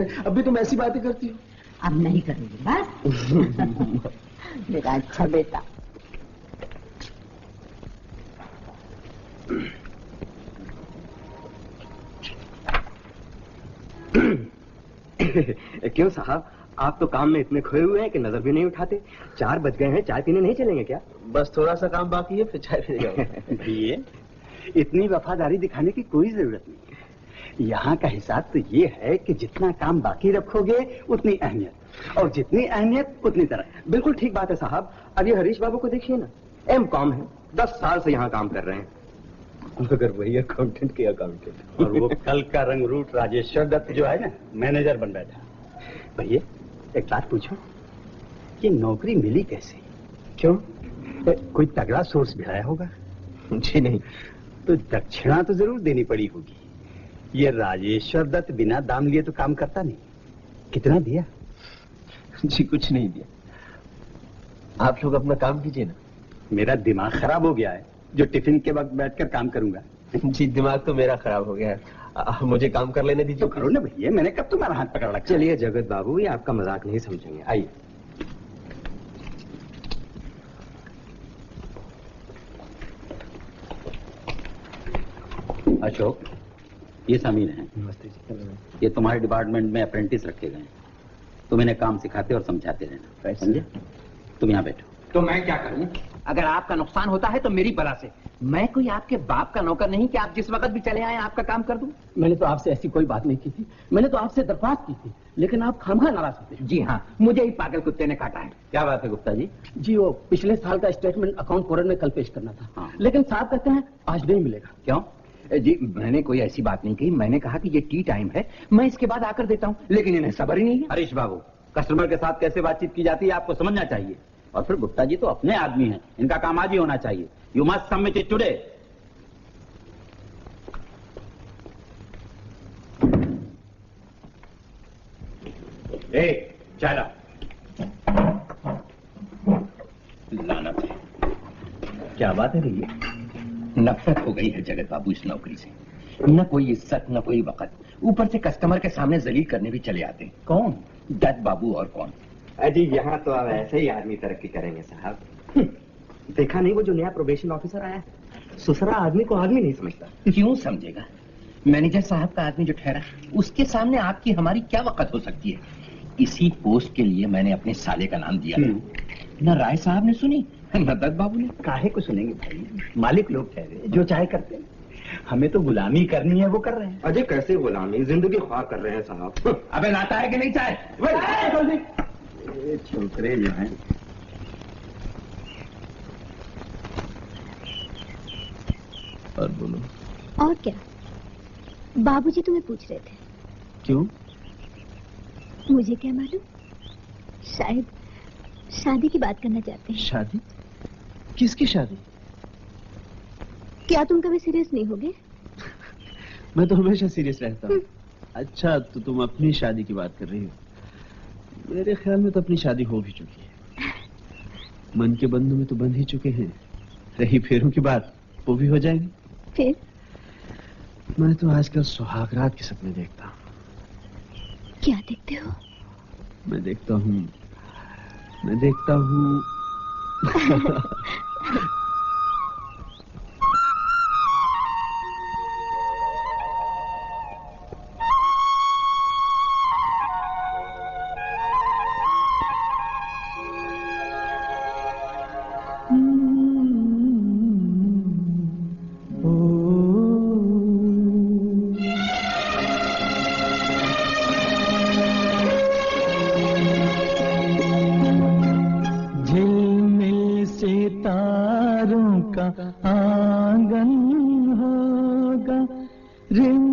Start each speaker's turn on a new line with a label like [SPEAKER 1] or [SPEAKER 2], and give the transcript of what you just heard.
[SPEAKER 1] अब भी तुम ऐसी बातें करती हो।
[SPEAKER 2] अब नहीं करूंगी बस। मेरा अच्छा बेटा।
[SPEAKER 3] क्यों साहब, आप तो काम में इतने खोए हुए हैं कि नजर भी नहीं उठाते। 4 बज गए हैं, चाय पीने नहीं चलेंगे क्या?
[SPEAKER 1] बस थोड़ा सा काम बाकी है, फिर चाय पीने जाऊंगा।
[SPEAKER 4] ये इतनी वफादारी दिखाने की कोई जरूरत नहीं है। यहाँ का हिसाब तो ये है कि जितना काम बाकी रखोगे उतनी अहमियत, और जितनी अहमियत उतनी तरह।
[SPEAKER 3] बिल्कुल ठीक बात है साहब। अब ये हरीश बाबू को देखिए ना, M.Com है, 10 साल से यहाँ काम कर रहे हैं, मगर वही अकाउंटेंट के अकाउंटेंट।
[SPEAKER 4] और वो कल का रंगरूट राजेश्वर दत्त जो है ना, मैनेजर बन बैठा। भैया एक बात पूछो, ये नौकरी मिली कैसे?
[SPEAKER 3] क्यों?
[SPEAKER 4] कोई तगड़ा सोर्स भिड़ाया होगा?
[SPEAKER 3] जी नहीं।
[SPEAKER 4] तो दक्षिणा तो जरूर देनी पड़ी होगी। ये राजेश्वर दत्त बिना दाम लिए तो काम करता नहीं। कितना दिया?
[SPEAKER 1] जी कुछ नहीं दिया। आप लोग अपना काम कीजिए ना।
[SPEAKER 4] मेरा दिमाग खराब हो गया है जो टिफिन के वक्त बैठकर काम करूंगा।
[SPEAKER 1] जी दिमाग तो मेरा खराब हो गया है, मुझे काम कर लेने दीजिए।
[SPEAKER 4] तो करो ना भैया, मैंने कब तुम्हारा हाथ पकड़ रखा?
[SPEAKER 3] चलिए जगत बाबू, ये आपका मजाक नहीं समझेंगे, आइए।
[SPEAKER 4] अशोक, ये समीर हैं।
[SPEAKER 1] नमस्ते जी।
[SPEAKER 4] ये तुम्हारे डिपार्टमेंट में अप्रेंटिस रखे गए हैं। तुम इन्हें काम सिखाते और समझाते रहना, समझे? तुम यहाँ बैठो।
[SPEAKER 5] तो मैं क्या करूं? अगर आपका नुकसान होता है तो मेरी बला से। मैं कोई आपके बाप का नौकर नहीं कि आप जिस वक्त भी चले आए आपका काम कर दूं।
[SPEAKER 1] मैंने तो आपसे ऐसी कोई बात नहीं की थी, मैंने तो आपसे दरख्वास्त की थी, लेकिन आप खामखा नाराज होते।
[SPEAKER 5] जी हाँ, मुझे ही पागल कुत्ते ने काटा है।
[SPEAKER 4] क्या बात है गुप्ता जी?
[SPEAKER 1] जी वो पिछले साल का स्टेटमेंट अकाउंट कोरल में कल पेश करना था।
[SPEAKER 4] हाँ।
[SPEAKER 1] लेकिन साहब कहते हैं आज नहीं मिलेगा।
[SPEAKER 4] क्यों?
[SPEAKER 5] जी मैंने कोई ऐसी बात नहीं कही, मैंने कहा कि ये टी टाइम है, मैं इसके बाद आकर देता हूँ, लेकिन इन्हें सब्र ही नहीं है।
[SPEAKER 4] हरीश बाबू, कस्टमर के साथ कैसे बातचीत की जाती है आपको समझना चाहिए। और फिर गुप्ता जी तो अपने आदमी हैं, इनका काम आज ही होना चाहिए। You must submit it today. चाय ला। लानत है।
[SPEAKER 5] क्या बात है भैया? नफरत हो गई है जगत बाबू इस नौकरी से। न कोई इज्जत न कोई वक़्त, ऊपर से कस्टमर के सामने जलील करने भी चले आते हैं। कौन? दत्त बाबू और कौन?
[SPEAKER 3] अजी यहाँ तो अब ऐसे ही आदमी तरक्की करेंगे साहब। देखा नहीं वो जो नया प्रोबेशन ऑफिसर आया है, सुसरा आदमी को आदमी नहीं समझता।
[SPEAKER 5] क्यों समझेगा? मैनेजर साहब का आदमी जो ठहरा, उसके सामने आपकी हमारी क्या वक़्त हो सकती है? इसी पोस्ट के लिए मैंने अपने साले का नाम दिया। न राय साहब ने सुनी न दत्त बाबू ने।
[SPEAKER 4] काहे को सुनेंगे भाई, मालिक लोग ठहरे, जो चाहे करते हैं। हमें तो गुलामी करनी है, वो कर रहे हैं।
[SPEAKER 3] अजय कैसे गुलामी, जिंदगी ख्वार कर रहे हैं साहब।
[SPEAKER 5] अबे लाता है कि नहीं चाय?
[SPEAKER 4] छोकरे जो हैं।
[SPEAKER 1] और बोलो।
[SPEAKER 6] और क्या, बाबूजी तुम्हें पूछ रहे थे।
[SPEAKER 1] क्यों?
[SPEAKER 6] मुझे क्या मालूम, शायद शादी की बात करना चाहते हैं।
[SPEAKER 1] शादी? किसकी शादी?
[SPEAKER 6] क्या तुम कभी सीरियस नहीं होगे?
[SPEAKER 1] मैं तो हमेशा सीरियस रहता हूँ। अच्छा तो तुम अपनी शादी की बात कर रही हो। मेरे ख्याल में तो अपनी शादी हो भी चुकी है। मन के बंधु में तो बंध ही चुके हैं। रही फेरों की बात, वो भी हो जाएगी।
[SPEAKER 6] फिर?
[SPEAKER 1] मैं तो आजकल सुहागरात के सपने देखता हूँ।
[SPEAKER 6] क्या देखते हो?
[SPEAKER 1] मैं देखता हूँ
[SPEAKER 7] आंगन होगा, रिम